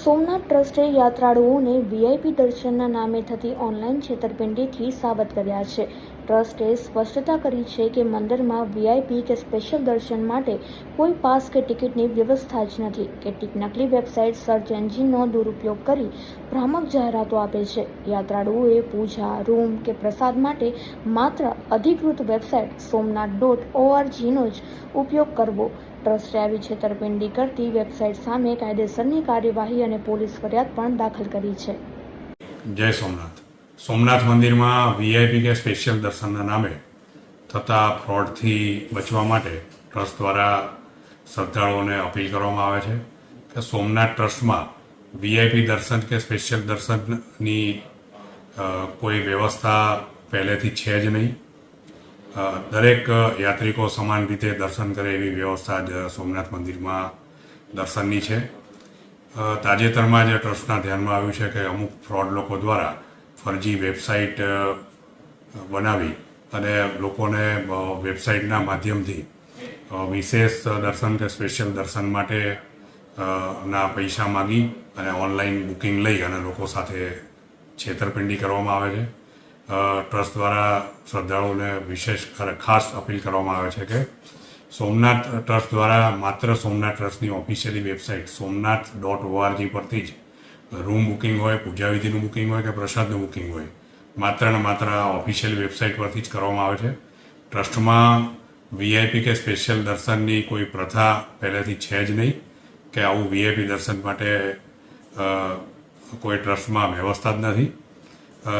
Somnath ટ્રસ્ટે યાત્રાળુઓને VIP દર્શનના નામે થતી online છેતરપિંડીથી સાવધ કર્યા છે. ટ્રસ્ટે સ્પષ્ટતા કરી છે કે મંદિરમાં વીઆઈપી કે સ્પેશિયલ દર્શન માટે કોઈ પાસ કે ટિકિટની વ્યવસ્થા જ નથી. કેટલીક નકલી વેબસાઇટ સર્ચ એન્જિનનો દુરુપયોગ કરી ભ્રામક જાહેરાતો આપે છે. યાત્રાળુઓએ પૂજા, રૂમ કે પ્રસાદ માટે માત્ર અધિકૃત વેબસાઇટ somnath.orgનો જ ઉપયોગ કરવો. ટ્રસ્ટે આવી છેતરપિંડી કરતી વેબસાઇટ સામે કાયદેસરની કાર્યવાહી અને પોલીસ ફરિયાદ પણ દાખલ કરી છે. જય સોમનાથ. સોમનાથ મંદિરમાં વીઆઈપી કે સ્પેશિયલ દર્શનના નામે થતા ફ્રોડથી બચવા માટે ટ્રસ્ટ દ્વારા શ્રદ્ધાળુઓને અપીલ કરવામાં આવે છે કે સોમનાથ ટ્રસ્ટમાં વીઆઈપી દર્શન કે સ્પેશિયલ દર્શનની કોઈ વ્યવસ્થા પહેલેથી છે જ નહીં. દરેક યાત્રિકો સમાન રીતે દર્શન કરે એવી વ્યવસ્થા જ સોમનાથ મંદિરમાં દર્શનની છે. તાજેતરમાં જ ટ્રસ્ટના ધ્યાનમાં આવ્યું છે કે અમુક ફ્રોડ લોકો દ્વારા ફરજી વેબસાઇટ બનાવી અને લોકોને વેબસાઇટના માધ્યમથી વિશેષ દર્શન કે સ્પેશિયલ દર્શન માટે ના પૈસા માગી અને ઓનલાઈન બુકિંગ લઈ અને લોકો સાથે છેતરપિંડી કરવામાં આવે છે. ટ્રસ્ટ દ્વારા શ્રદ્ધાળુઓને ખાસ અપીલ કરવામાં આવે છે કે સોમનાથ ટ્રસ્ટ દ્વારા માત્ર સોમનાથ ટ્રસ્ટની ઓફિશિયલી વેબસાઇટ somnath.org પરથી જ રૂમ બુકિંગ હોય, પૂજાવિધિનું બુકિંગ હોય કે પ્રસાદનું બુકિંગ હોય, માત્ર ને માત્ર ઓફિશિયલ વેબસાઇટ પરથી જ કરવામાં આવે છે. ટ્રસ્ટમાં વીઆઈપી કે સ્પેશિયલ દર્શનની કોઈ પ્રથા પહેલેથી છે જ નહીં કે આવું વીઆઈપી દર્શન માટે કોઈ ટ્રસ્ટમાં વ્યવસ્થા જ નથી.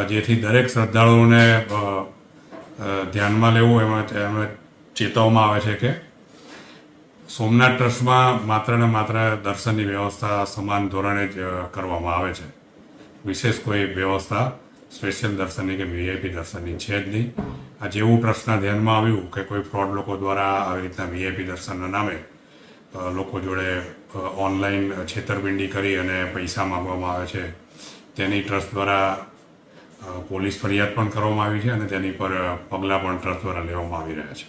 જેથી દરેક શ્રદ્ધાળુઓને ધ્યાનમાં લેવું એમાં ચેતવવામાં આવે છે કે સોમનાથ ટ્રસ્ટમાં માત્ર ને માત્ર દર્શનની વ્યવસ્થા સમાન ધોરણે જ કરવામાં આવે છે. વિશેષ કોઈ વ્યવસ્થા સ્પેશિયલ દર્શનની કે વીઆઈપી દર્શનની છે જ નહીં. આ જેવું ટ્રસ્ટના ધ્યાનમાં આવ્યું કે કોઈ ફ્રોડ લોકો દ્વારા આવી રીતના વીઆઈપી દર્શનના નામે લોકો જોડે ઓનલાઈન છેતરપિંડી કરી અને પૈસા માગવામાં આવે છે, તેની ટ્રસ્ટ દ્વારા પોલીસ ફરિયાદ પણ કરવામાં આવી છે અને તેની પર પગલાં પણ ટ્રસ્ટ દ્વારા લેવામાં આવી રહ્યા છે.